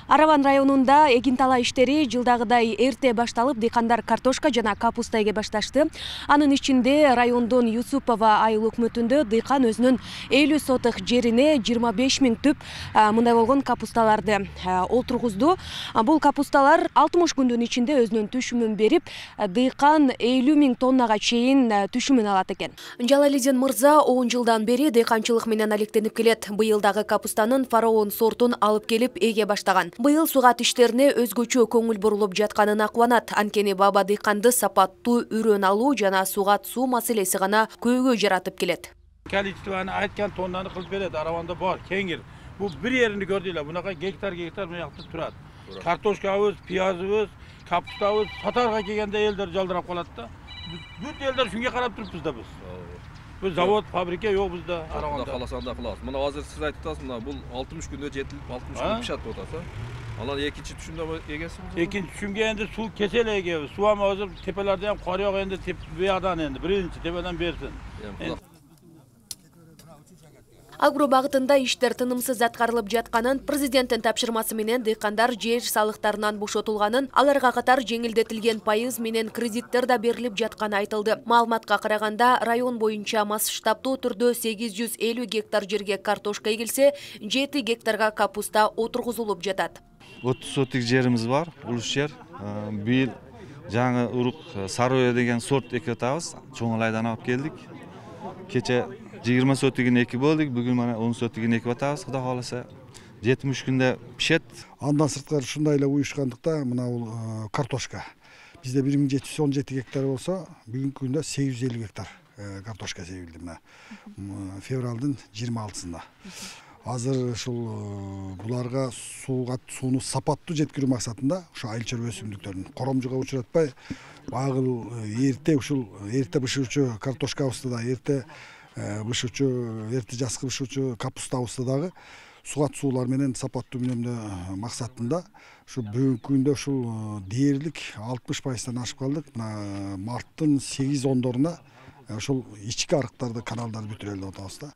Араван районунда эгин тала иштери жылдагыдай эрте башталып, дыйкандар картошка жана капуста эге башташты. Анын ичинде райондун Юсупова айыл өкмөтүндө дыйкан өзүнүн 50 сотых жерине 25 000 түп мындай болгон капусталарды олтургузду. Бул капусталар 60 күндүн ичинде өзүнүн түшүмүн берип, дыйкан 50 000 тоннага чейин түшүмүн алат экен. Жалалидин мырза 10 жылдан бери дыйканчылык менен алектенип келет. Быйылдагы капустанын фараон сортун алып келип эге баштаган. Быйыл сугат иштерине өзгөчө көңүл бурулуп жатканына кубанат. Анткени баба дыйканды сапаттуу үрөн алуу жана сугат суу маселеси гана көйгөй жаратып келет. Количествоны айткан тоннаны кылып берет. Араванда бар, кеңир. Бул бир жеринде көрдүйлөр. Бунака гектар мына жакта турат. Картошкабыз, пиязыбыз, капустабыз сатарга келгенде элдер жалдырап калат да. Бүт элдер шунга карап турупбуз да биз. Biz zavod, fabrika yok bizde Aravanda. Kalasan da kalas. Buna hazır siz ayttasınız, bu 60 günde jetilip 60 günde pişat otasa. Alan ikinci düşümde egesiniz. İkinci düşümge endi su kesele ege. Su ama hazır tepelerde hem kar yok endi beyadan endi. Birinci tepeden bersin. Агро багытында иштер тынымсыз аткарылып жатканын, президенттин тапшырмасы менен дыйкандар жер салыктарынан бошотулганын, аларга катар жеңилдетилген пайыз менен кредиттер да берилип жатканы айтылды. Маалыматка караганда, район боюнча масштабтуу түрдө 850 гектар жерге картошка эгилсе, 7 гектарга капуста отургузулуп жатат. 30 сотик жерimiz бар, улус жер. Быйыл жаңы урук Сарыя деген сорт экип атабыз. Чоңалайдан алып келдик. Кече 20 сотигин эки болдук, бүгүн мана 10 сотигин экип атабыз, Кудай кааласа. 70 күндө пишет. Андан сырткары ушундай эле уюшкандыкта мына бул картошка. Бизде 1717 гектар болсо, бүгүнкү күндө 850 гектар картошка себилди мына. Февралдын 26-сында. Азыр ушул буларга сууну сапаттуу жеткирүү максатында ушу айыл чарба өсүмдүктөрүн коромжуга учуратпай, багыл эрте бышуучу картошкабызды да эрте жазкы бышуучу капустабызды дагы сугат суулар менен сапаттуу үнөмдөө максатында ушу бүгүнкү күндө ушул дээрлик 60%-тан ашып калдык. Мына марттын 8-10доруна ушул ички арыктарды, каналдарды бүтүрөлүп атабыз да.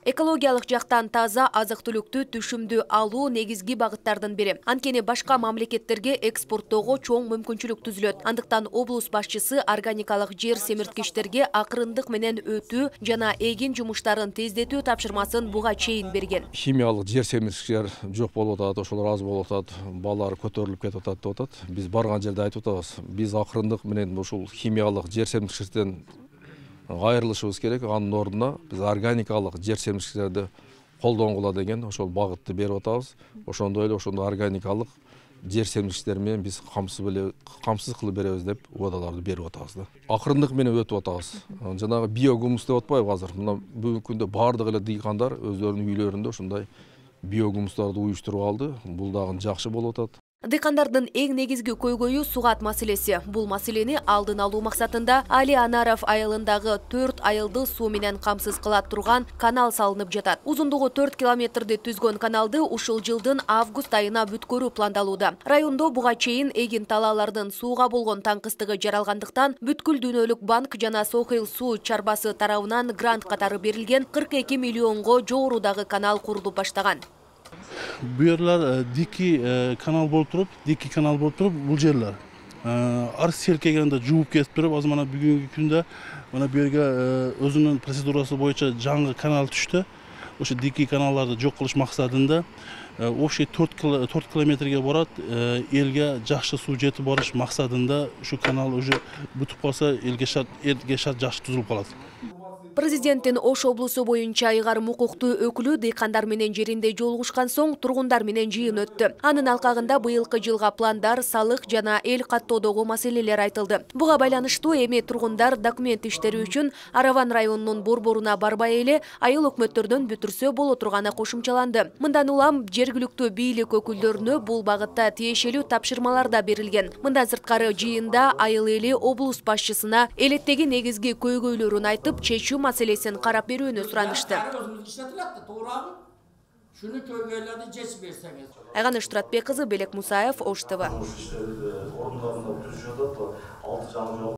Экологиялык жактан таза азык-түлүктү түшүмдүү алуу негизги багыттардын бири. Анткени башка мамлекеттерге экспорттоого чоң мүмкүнчүлүк түзүлөт. Андыктан облус башчысы органикалык жер семирткичтерге акырындык менен өтүү жана эгин жумуштарын тездетүү тапшырмасын буга чейин берген. Химиялык жер семирткичтер жок болуп атат, ошолор аз болуп атат, баалары көтөрүлүп кетип атат деп атат. Биз барган жерде айтып атабыз. Биз акырындык менен ушул химиялык жер семирткичтерден айрылышыбыз керек. Анын ордуна биз органикалык жер семирткичтерди колдонгула деген ошол багытты берип атабыз. Ошондой эле ошондой органикалык жер семирткичтер менен биз камсыз кылып беребиз деп убадаларды берип атабыз да. Акырындык менен өтүп атабыз. Жанагы биогумус деп атпайбы азыр? Мына бүгүнкү күндө бардык эле дыйкандар өздөрүнүн үйлөрүндө ушундай биогумустарды уюштуруп алды. Бул дагы жакшы болуп атат. Дыйкандардын эң негизги көйгөйү сугат маселеси. Бул маселени алдын алуу максатында Али Анаров айылындагы 4 айылды суу менен камсыз кыла турган канал салынып жатат. Узундугу 4 километрди түзгөн каналды ушул жылдын август айына бүткөрүү пландалууда. Райондо буга чейин эгин талаалардын сууга болгон таңкыстыгы жаралгандыктан бүткүл дүйнөлүк банк жана Сохил суу чарбасы тарабынан грант катары берилген 42 миллионго жогорудагы канал курулуп баштаган. Bu yerler diki kanal bolup turup bu yerler arı sel kelgende jууп кетип туруп, азыр мына бүгүнкү күндө мына бу жерге өзүнүн процедурасы боюнча жаңы канал түштү. Ошо дики каналдарды жок кылыш максатында общий 4 километрге барат, элге жакшы суу жетип барыш максатында ушу канал уже бүтүп калса элге шарт жакшы түзүлүп калат. Президенттин Ош облусу боюнча ыйгарым укуктуу өкүлү дыйкандар менен жеринде жолугушкан соң тургундар менен жыйын өттү. Анын алкагында быйылкы жылга пландар, салык жана эл каттоодогу маселелер айтылды. Буга байланыштуу эми тургундар документ иштери үчүн Араван районунун борборуна барбай эле айыл өкмөттөрдөн бүтүрсө боло турганы кошумчаланды. Мындан улам жергиликтүү бийлик өкүлдөрүнө бул багытта тиешелүү тапшырмалар да берилген. Мындан сырткары жыйында айыл эли облус башчысына элеттеги негизги көйгөйлөрүн айтып, чечүү маселесин карап берүүнү суранышты. Айганыш Туратбек кызы, Белек Мусаев, Ош ТВ.